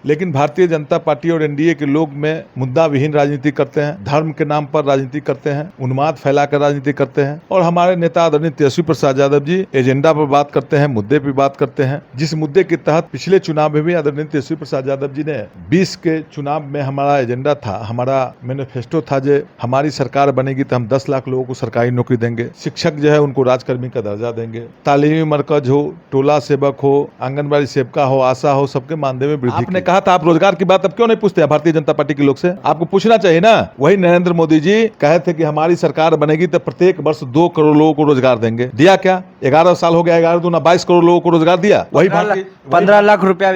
लेकिन भारतीय जनता पार्टी और एनडीए के लोग में मुद्दा विहीन राजनीति करते हैं, धर्म के नाम पर राजनीति करते हैं, उन्माद फैलाकर राजनीति करते हैं। और हमारे नेता आदरणीय तेजस्वी प्रसाद यादव जी एजेंडा पर बात करते हैं, मुद्दे पर बात करते हैं, जिस मुद्दे के तहत पिछले चुनाव में भी आदरणीय तेजस्वी प्रसाद यादव जी ने 20 के चुनाव में हमारा एजेंडा था, हमारा मैनिफेस्टो था जो हमारी सरकार बनेगी तो हम 10 लाख लोगों को सरकारी नौकरी देंगे, शिक्षक जो है उनको राजकर्मी का दर्जा देंगे, तालीमी मरकज हो, टोला सेवक हो, आंगनबाड़ी सेविका हो, आशा हो, सबके मानदेय में वृद्धि। आपने कहा था आप रोजगार की बात अब क्यों नहीं पूछते हैं भारतीय जनता पार्टी के लोग से? आपको पूछना चाहिए ना। वही नरेंद्र मोदी जी कहे थे कि हमारी सरकार बनेगी तो प्रत्येक वर्ष 2 करोड़ लोगों को रोजगार देंगे। दिया क्या? 11 साल हो गया, 11 दूना 22 करोड़ लोगों को रोजगार दिया। वही 15 लाख रुपया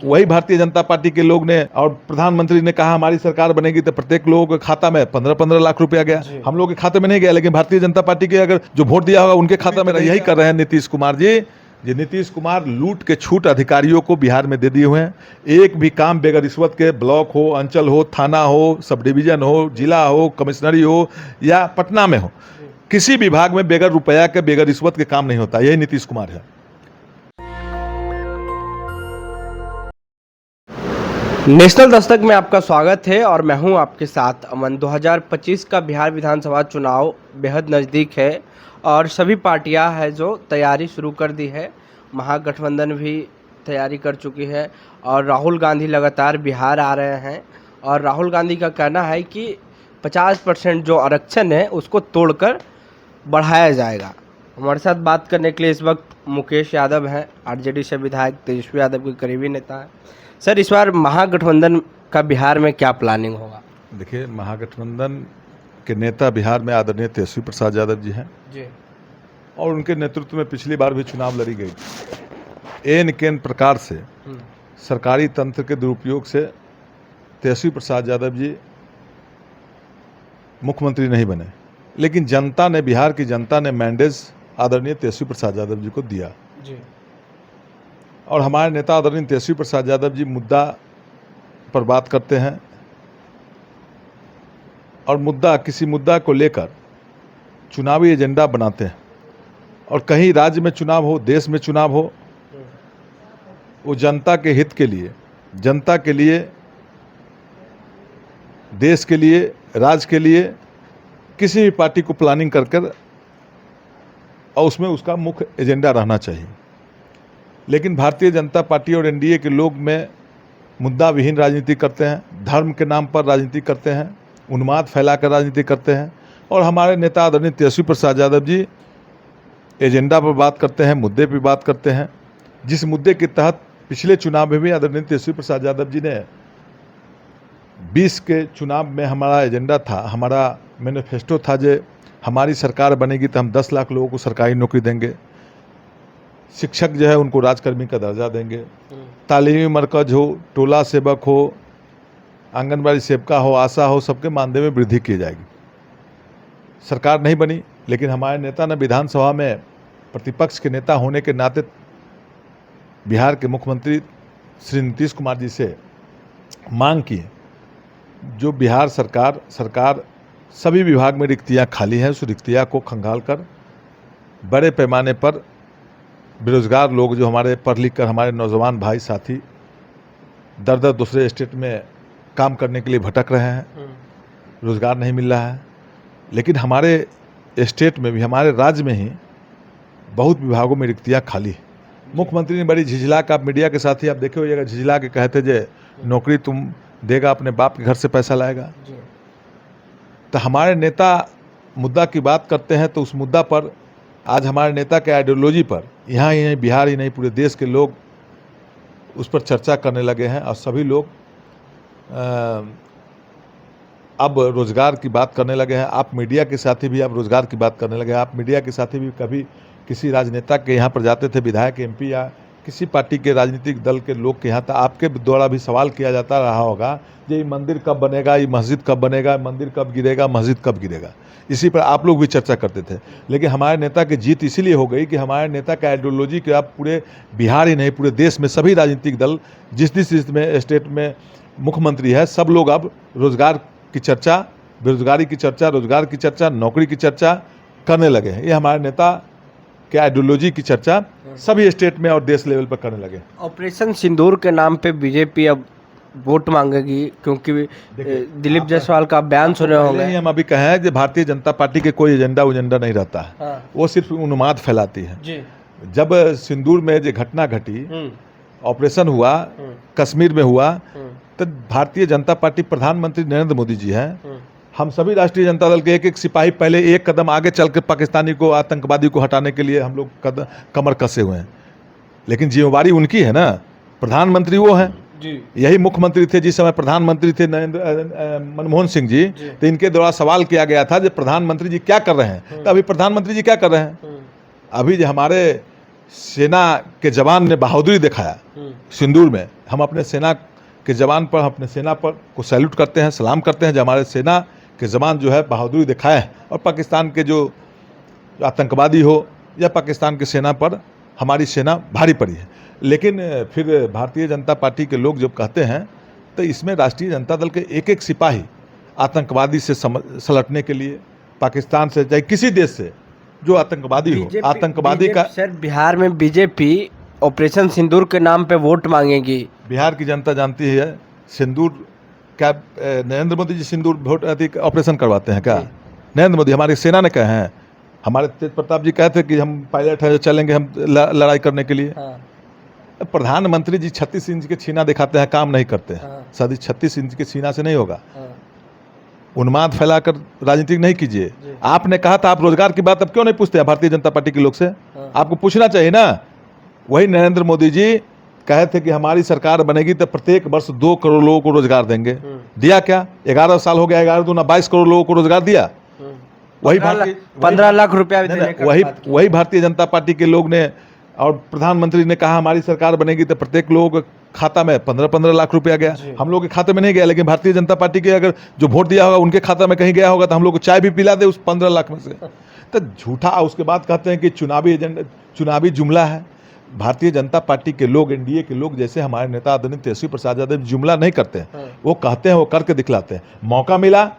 वही भारतीय जनता पार्टी के लोग ने और प्रधानमंत्री ने कहा हमारी सरकार बनेगी तो प्रत्येक लोगों के खाता में 15-15 लाख रुपया गया। हम लोग के खाते में नहीं गया, लेकिन भारतीय जनता पार्टी के अगर जो वोट दिया होगा उनके खाता में यही कर रहे हैं नीतीश कुमार जी। नीतीश कुमार लूट के छूट अधिकारियों को बिहार में दे दिए हुए हैं। एक भी काम बेगर रिश्वत के, ब्लॉक हो, अंचल हो, थाना हो, सब डिवीजन हो, जिला हो, कमिश्नरी हो या पटना में हो, किसी विभाग में बेगर रुपया के, बेगर रिश्वत के काम नहीं होता। यही नीतीश कुमार है। नेशनल दस्तक में आपका स्वागत है और मैं हूं आपके साथ अमन। 2025 का बिहार विधानसभा चुनाव बेहद नज़दीक है और सभी पार्टियां हैं जो तैयारी शुरू कर दी है। महागठबंधन भी तैयारी कर चुकी है और राहुल गांधी लगातार बिहार आ रहे हैं और राहुल गांधी का कहना है कि 50% जो आरक्षण है उसको तोड़कर बढ़ाया जाएगा। हमारे साथ बात करने के लिए इस वक्त मुकेश यादव हैं, आरजेडी से विधायक तेजस्वी यादव के करीबी नेता हैं। सर, इस बार महागठबंधन का बिहार में क्या प्लानिंग होगा? देखिए, महागठबंधन के नेता बिहार में आदरणीय तेजस्वी प्रसाद यादव जी हैं जी, और उनके नेतृत्व में पिछली बार भी चुनाव लड़ी गई। एन केन प्रकार से सरकारी तंत्र के दुरुपयोग से तेजस्वी प्रसाद यादव जी मुख्यमंत्री नहीं बने, लेकिन जनता ने, बिहार की जनता ने मैंडेज आदरणीय तेजस्वी प्रसाद यादव जी को दिया जी। और हमारे नेता आदरणीय तेजस्वी प्रसाद यादव जी मुद्दा पर बात करते हैं और किसी मुद्दा को लेकर चुनावी एजेंडा बनाते हैं। और कहीं राज्य में चुनाव हो, देश में चुनाव हो, वो जनता के हित के लिए, जनता के लिए, देश के लिए, राज्य के लिए किसी भी पार्टी को प्लानिंग कर और उसमें उसका मुख्य एजेंडा रहना चाहिए। लेकिन भारतीय जनता पार्टी और एनडीए के लोग में मुद्दा विहीन राजनीति करते हैं, धर्म के नाम पर राजनीति करते हैं, उन्माद फैलाकर राजनीति करते हैं। और हमारे नेता आदरणीय तेजस्वी प्रसाद यादव जी एजेंडा पर बात करते हैं, मुद्दे पर बात करते हैं, जिस मुद्दे के तहत पिछले चुनाव में भी आदरणीय तेजस्वी प्रसाद यादव जी ने 20 के चुनाव में हमारा एजेंडा था, हमारा मैनिफेस्टो था जो हमारी सरकार बनेगी तो हम 10 लाख लोगों को सरकारी नौकरी देंगे, शिक्षक जो है उनको राजकर्मी का दर्जा देंगे, तालीमी मरकज हो, टोला सेवक हो, आंगनबाड़ी सेविका हो, आशा हो, सबके मानदेय में वृद्धि की जाएगी। सरकार नहीं बनी, लेकिन हमारे नेता ने विधानसभा में प्रतिपक्ष के नेता होने के नाते बिहार के मुख्यमंत्री श्री नीतीश कुमार जी से मांग की जो बिहार सरकार सभी विभाग में रिक्तियां खाली हैं, उस रिक्तियां को खंगाल कर बड़े पैमाने पर बेरोजगार लोग जो हमारे पढ़ लिख कर हमारे नौजवान भाई साथी दर दूसरे स्टेट में काम करने के लिए भटक रहे हैं, रोजगार नहीं मिल रहा है। लेकिन हमारे स्टेट में भी, हमारे राज्य में ही बहुत विभागों में रिक्तियां खाली है। मुख्यमंत्री ने बड़ी झिझला का, मीडिया के साथ ही आप देखे होइएगा, झिझला के कहते जे नौकरी तुम देगा, अपने बाप के घर से पैसा लाएगा। तो हमारे नेता मुद्दा की बात करते हैं तो उस मुद्दा पर आज हमारे नेता के आइडियोलॉजी पर यहाँ ही नहीं, बिहार ही नहीं, पूरे देश के लोग उस पर चर्चा करने लगे हैं और सभी लोग अब रोज़गार की बात करने लगे हैं। आप मीडिया के साथी भी अब रोज़गार की बात करने लगे हैं। आप मीडिया के साथी भी कभी किसी राजनेता के यहाँ पर जाते थे, विधायक, एमपी या किसी पार्टी के राजनीतिक दल के लोग के यहाँ, तो आपके द्वारा भी सवाल किया जाता रहा होगा ये मंदिर कब बनेगा, ये मस्जिद कब बनेगा, मंदिर कब गिरेगा, मस्जिद कब गिरेगा। इसी पर आप लोग भी चर्चा करते थे। लेकिन हमारे नेता की जीत इसीलिए हो गई कि हमारे नेता का आइडियोलॉजी के आप पूरे बिहार ही नहीं, पूरे देश में सभी राजनीतिक दल जिस में स्टेट में मुख्यमंत्री है, सब लोग अब रोजगार की चर्चा, बेरोजगारी की चर्चा, रोजगार की चर्चा, नौकरी की चर्चा करने लगे हैं। ये हमारे नेता के आइडियोलॉजी की चर्चा सभी स्टेट में और देश लेवल पर करने लगे। ऑपरेशन सिंदूर के नाम पे बीजेपी अब वोट मांगेगी, क्योंकि दिलीप जायसवाल का बयान सुने पहले होंगे। ही हम अभी कहे हैं कि भारतीय जनता पार्टी के कोई एजेंडा नहीं रहता है, हाँ। वो सिर्फ उन्माद फैलाती है। जी। जब सिंदूर में जो घटना घटी, ऑपरेशन हुआ, कश्मीर में हुआ, तो भारतीय जनता पार्टी प्रधानमंत्री नरेंद्र मोदी जी हैं, हम सभी राष्ट्रीय जनता दल के एक एक सिपाही पहले एक कदम आगे चल के पाकिस्तानी को, आतंकवादी को हटाने के लिए हम लोग कमर कसे हुए हैं। लेकिन जिम्मेवारी उनकी है ना, प्रधानमंत्री वो हैं। जी। यही मुख्यमंत्री थे जिस समय प्रधानमंत्री थे मनमोहन सिंह जी, तो इनके द्वारा सवाल किया गया था कि प्रधानमंत्री जी क्या कर रहे हैं, तो अभी प्रधानमंत्री जी क्या कर रहे हैं? अभी जो हमारे सेना के जवान ने बहादुरी दिखाया सिंदूर में, हम अपने सेना के जवान पर, अपने सेना पर को सैल्यूट करते हैं, सलाम करते हैं जो हमारे सेना के जवान जो है बहादुरी दिखाए हैं, और पाकिस्तान के जो आतंकवादी हो या पाकिस्तान की सेना पर हमारी सेना भारी पड़ी है। लेकिन फिर भारतीय जनता पार्टी के लोग जब कहते हैं, तो इसमें राष्ट्रीय जनता दल के एक एक सिपाही आतंकवादी से सलटने के लिए, पाकिस्तान से चाहे किसी देश से जो आतंकवादी हो, आतंकवादी का। सर, बिहार में बीजेपी ऑपरेशन सिंदूर के नाम पे वोट मांगेगी। बिहार की जनता जानती है सिंदूर क्या, नरेंद्र मोदी जी सिंदूर वोट ऑपरेशन करवाते हैं क्या? नरेंद्र मोदी, हमारी सेना ने कहे हैं, हमारे तेज प्रताप जी कहते हैं कि हम पायलट हैं, चलेंगे हम लड़ाई करने के लिए। प्रधानमंत्री जी 36 इंच के सीना दिखाते हैं, काम नहीं करते हैं। शायद 36 इंच के सीना से नहीं होगा। उन्माद फैलाकर राजनीति नहीं कीजिए। आपने कहा था आप रोजगार की बात अब क्यों नहीं पूछते हैं भारतीय जनता पार्टी के लोग से? आपको पूछना चाहिए ना। वही नरेंद्र मोदी जी कहे थे कि हमारी सरकार बनेगी तो प्रत्येक वर्ष 2 करोड़ लोगों को रोजगार देंगे। दिया क्या? 11 साल हो गया, 11 दूना 22 करोड़ लोगों को रोजगार दिया। वही 15 लाख रुपया वही भारतीय जनता पार्टी के लोग ने और प्रधानमंत्री ने कहा हमारी सरकार बनेगी तो प्रत्येक लोगों के खाता में 15-15 लाख रुपया गया। हम लोग के खाते में नहीं गया, लेकिन भारतीय जनता पार्टी के अगर जो वोट दिया होगा उनके खाता में कहीं गया होगा, तो हम लोग को चाय भी पिला दे उस 15 लाख में से। तो झूठा। उसके बाद कहते हैं कि चुनावी एजेंडा, चुनावी जुमला है। भारतीय जनता पार्टी के लोग, एनडीए के लोग, जैसे हमारे नेता आदरणीय तेजस्वी प्रसाद यादव जुमला नहीं करते हैं, वो कहते हैं, वो करके दिखलाते हैं। मौका मिला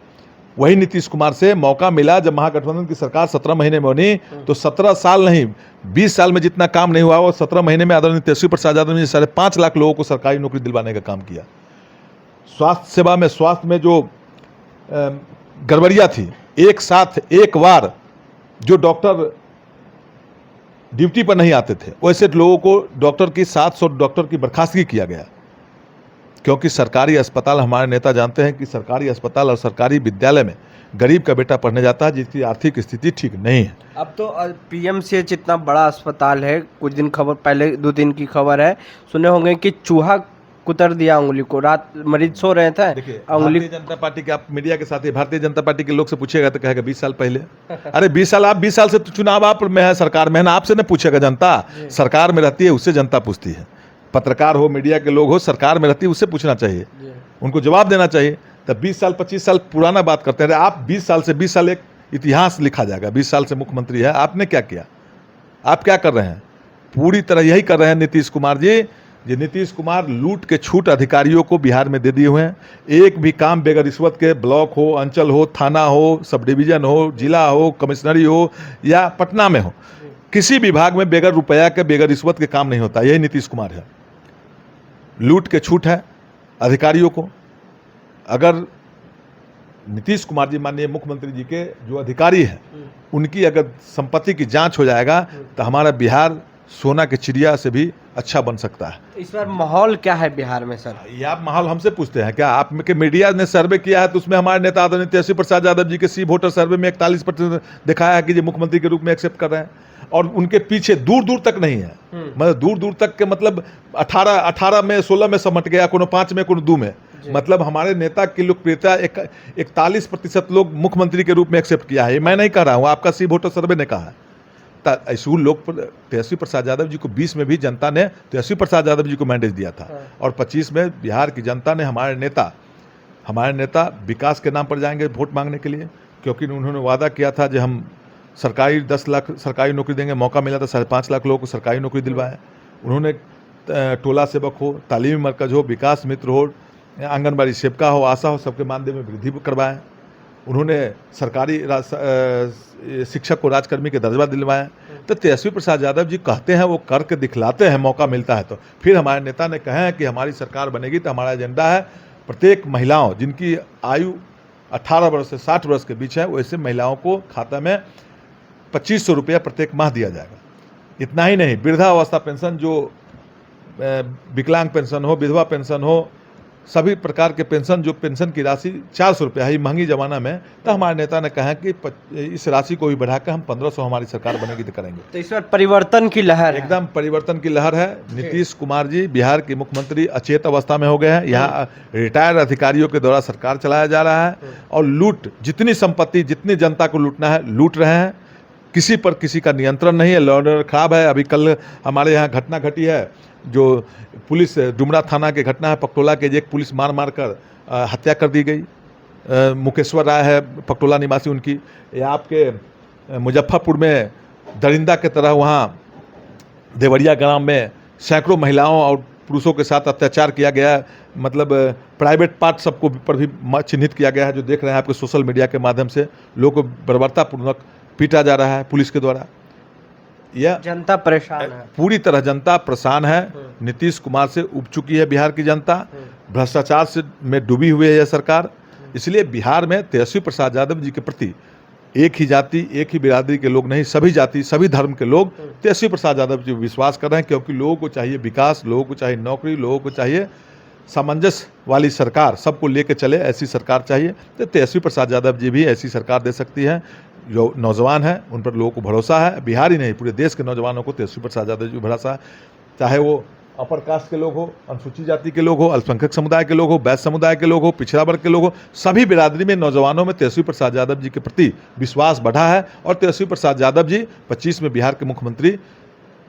वही नीतीश कुमार से, मौका मिला जब महागठबंधन की सरकार 17 महीने में बनी, तो 17 साल नहीं 20 साल में जितना काम नहीं हुआ वो 17 महीने में आदरणीय तेजस्वी प्रसाद यादव ने 5.5 लाख लोगों को सरकारी नौकरी दिलवाने का काम किया। स्वास्थ्य सेवा में, स्वास्थ्य में जो गड़बड़ियाँ थी, एक साथ एक बार जो डॉक्टर ड्यूटी पर नहीं आते थे, वैसे लोगों को डॉक्टर की 700 डॉक्टर की बर्खास्तगी किया गया। क्योंकि सरकारी अस्पताल, हमारे नेता जानते हैं कि सरकारी अस्पताल और सरकारी विद्यालय में गरीब का बेटा पढ़ने जाता है जिसकी आर्थिक स्थिति ठीक नहीं है। अब तो पीएमसीएच इतना बड़ा अस्पताल है, कुछ दिन खबर पहले 2 दिन की खबर है, सुने होंगे कि चूहा कुतर दिया उंगली को, रात मरीज सो रहे थे, उंगली। भारतीय जनता पार्टी के, आप मीडिया के साथ ही भारतीय जनता पार्टी के लोग से पूछेगा तो कहेगा 20 साल पहले। अरे 20 साल, आप 20 साल से तो चुनाव आप में है, सरकार में है ना, आपसे नहीं पूछेगा जनता। सरकार में रहती है, उससे जनता पूछती है। पत्रकार हो, मीडिया के लोग हो, सरकार में रहती है, उससे पूछना चाहिए, उनको जवाब देना चाहिए। तब 20 साल 25 साल पुराना बात करते हैं। आप 20 साल से 20 साल एक इतिहास लिखा जाएगा। 20 साल से मुख्यमंत्री है, आपने क्या किया? आप क्या कर रहे हैं? पूरी तरह यही कर रहे हैं नीतीश कुमार जी। ये नीतीश कुमार लूट के छूट अधिकारियों को बिहार में दे दिए हुए हैं। एक भी काम बेगर रिश्वत के, ब्लॉक हो, अंचल हो, थाना हो, सब डिवीजन हो, जिला हो, कमिश्नरी हो या पटना में हो, किसी विभाग में बेगर रुपया के, बेगर रिश्वत के काम नहीं होता। यही नीतीश कुमार है। लूट के छूट है अधिकारियों को। अगर नीतीश कुमार जी, माननीय मुख्यमंत्री जी के जो अधिकारी हैं, उनकी अगर संपत्ति की जांच हो जाएगा तो हमारा बिहार सोना के चिड़िया से भी अच्छा बन सकता है। इस बार माहौल क्या है बिहार में सर? ये आप माहौल हमसे पूछते हैं क्या? आप के मीडिया ने सर्वे किया है तो उसमें हमारे नेता आदरणीय तेजस्वी प्रसाद यादव जी के सी वोटर सर्वे में 41% दिखाया है कि ये मुख्यमंत्री के रूप में एक्सेप्ट कर रहे हैं, और उनके पीछे दूर दूर तक नहीं है। मतलब दूर दूर तक के मतलब 18 में 16 में समट गया, कोनो 5 में, कोनो 2 में। मतलब हमारे नेता की लोकप्रियता 41% लोग मुख्यमंत्री के रूप में एक्सेप्ट किया है। मैं नहीं कह रहा हूँ, आपका सी वोटर सर्वे ने कहा है। ऐसे लोग, तेजस्वी प्रसाद यादव जी को 20 में भी जनता ने तेजस्वी प्रसाद यादव जी को मैंडेट दिया था, और 25 में बिहार की जनता ने हमारे नेता विकास के नाम पर जाएंगे वोट मांगने के लिए, क्योंकि उन्होंने वादा किया था जो हम सरकारी 10 लाख सरकारी नौकरी देंगे। मौका मिला था 5.5 लाख लोगों को सरकारी नौकरी दिलवाया। उन्होंने टोला सेवक हो, तालीमी मरकज हो, विकास मित्र हो, आंगनबाड़ी सेविका हो, आशा हो, सबके मानदेय में वृद्धि करवाया। उन्होंने सरकारी शिक्षक को राजकर्मी के दर्जा दिलवाएं। तो तेजस्वी प्रसाद यादव जी कहते हैं, वो करके दिखलाते हैं, मौका मिलता है तो। फिर हमारे नेता ने कहे हैं कि हमारी सरकार बनेगी तो हमारा एजेंडा है प्रत्येक महिलाओं जिनकी आयु 18 वर्ष से 60 वर्ष के बीच है, वैसे महिलाओं को खाता में 2500 रुपया प्रत्येक माह दिया जाएगा। इतना ही नहीं, वृद्धावस्था पेंशन, जो विकलांग पेंशन हो, विधवा पेंशन हो, सभी प्रकार के पेंशन, जो पेंशन की राशि 400 रुपया है महंगी ज़माना में, तो हमारे नेता ने कहा कि इस राशि को भी बढ़ाकर हम 1500 हमारी सरकार बनेगी तो करेंगे। तो इस बार परिवर्तन की लहर है। एकदम परिवर्तन की लहर है। नीतीश कुमार जी बिहार के मुख्यमंत्री अचेत अवस्था में हो गए हैं। यहाँ रिटायर्ड अधिकारियों के द्वारा सरकार चलाया जा रहा है और लूट, जितनी संपत्ति, जितनी जनता को लूटना है लूट रहे हैं। किसी पर किसी का नियंत्रण नहीं है, लॉ एंड ऑर्डर खराब है। अभी कल हमारे यहाँ घटना घटी है, जो पुलिस डुमरा थाना की घटना है, पकटोला के एक पुलिस मार कर हत्या कर दी गई। मुकेश्वर राय है पकटोला निवासी उनकी। ये आपके मुजफ्फरपुर में दरिंदा के तरह वहाँ देवरिया ग्राम में सैकड़ों महिलाओं और पुरुषों के साथ अत्याचार किया गया है। मतलब प्राइवेट पार्ट सबको पर भी चिन्हित किया गया है, जो देख रहे हैं आपके सोशल मीडिया के माध्यम से। लोगों को बर्बरतापूर्वक पीटा जा रहा है पुलिस के द्वारा। यह जनता परेशान है, पूरी तरह जनता परेशान है। नीतीश कुमार से उब चुकी है बिहार की जनता, भ्रष्टाचार से में डूबी हुई है यह सरकार। इसलिए बिहार में तेजस्वी प्रसाद यादव जी के प्रति एक ही जाति, एक ही बिरादरी के लोग नहीं, सभी जाति, सभी धर्म के लोग तेजस्वी प्रसाद यादव जी विश्वास कर रहे हैं, क्योंकि लोगों को चाहिए विकास, लोगों को चाहिए नौकरी, लोगों को चाहिए सामंजस्य वाली सरकार, सबको लेके चले, ऐसी सरकार चाहिए। तो तेजस्वी प्रसाद यादव जी भी ऐसी सरकार दे सकती है। जो नौजवान हैं उन पर लोगों को भरोसा है, बिहार ही नहीं पूरे देश के नौजवानों को तेजस्वी प्रसाद यादव जी भरोसा है। चाहे वो अपर कास्ट के लोग हो, अनुसूचित जाति के लोग हो, अल्पसंख्यक समुदाय के लोग हो, वैश्य समुदाय के लोग हो, पिछड़ा वर्ग के लोग हो, सभी बिरादरी में नौजवानों में तेजस्वी प्रसाद यादव जी के प्रति विश्वास बढ़ा है। और तेजस्वी प्रसाद यादव जी 25 में बिहार के मुख्यमंत्री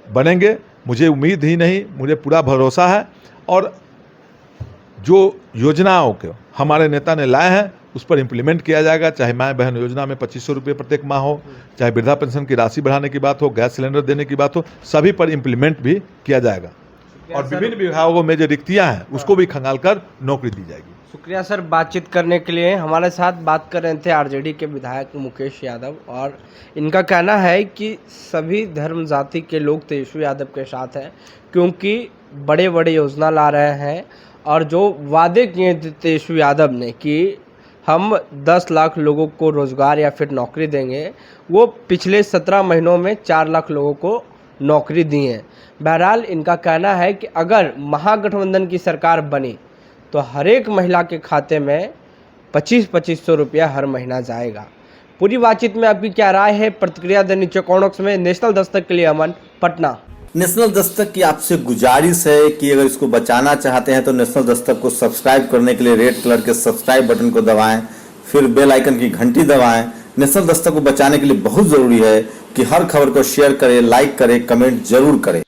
बनेंगे, मुझे उम्मीद ही नहीं, मुझे पूरा भरोसा है। और जो योजनाओं के हमारे नेता ने लाए हैं उस पर इम्प्लीमेंट किया जाएगा। चाहे माँ बहन योजना में 2500 रुपये प्रत्येक माह हो, चाहे वृद्धा पेंशन की राशि बढ़ाने की बात हो, गैस सिलेंडर देने की बात हो, सभी पर इम्प्लीमेंट भी किया जाएगा। और विभिन्न विभागों में जो रिक्तियां हैं उसको भी खंगाल कर नौकरी दी जाएगी। शुक्रिया सर बातचीत करने के लिए। हमारे साथ बात कर रहे थे आरजेडी के विधायक मुकेश यादव, और इनका कहना है कि सभी धर्म जाति के लोग तेजस्वी यादव के साथ हैं, क्योंकि बड़े बड़े योजना ला रहे हैं। और जो वादे किए थे तेजस्वी यादव ने कि हम 10 लाख लोगों को रोज़गार या फिर नौकरी देंगे, वो पिछले 17 महीनों में 4 लाख लोगों को नौकरी दी है। बहरहाल इनका कहना है कि अगर महागठबंधन की सरकार बनी तो हर एक महिला के खाते में 2500 रुपया हर महीना जाएगा। पूरी बातचीत में आपकी क्या राय है? प्रतिक्रिया देनी चौकोनक्स में। नेशनल दस्तक के लिए अमन, पटना। नेशनल दस्तक की आपसे गुजारिश है कि अगर इसको बचाना चाहते हैं तो नेशनल दस्तक को सब्सक्राइब करने के लिए रेड कलर के सब्सक्राइब बटन को दबाएं, फिर बेल आइकन की घंटी दबाएं। नेशनल दस्तक को बचाने के लिए बहुत जरूरी है कि हर खबर को शेयर करें, लाइक करें, कमेंट जरूर करें।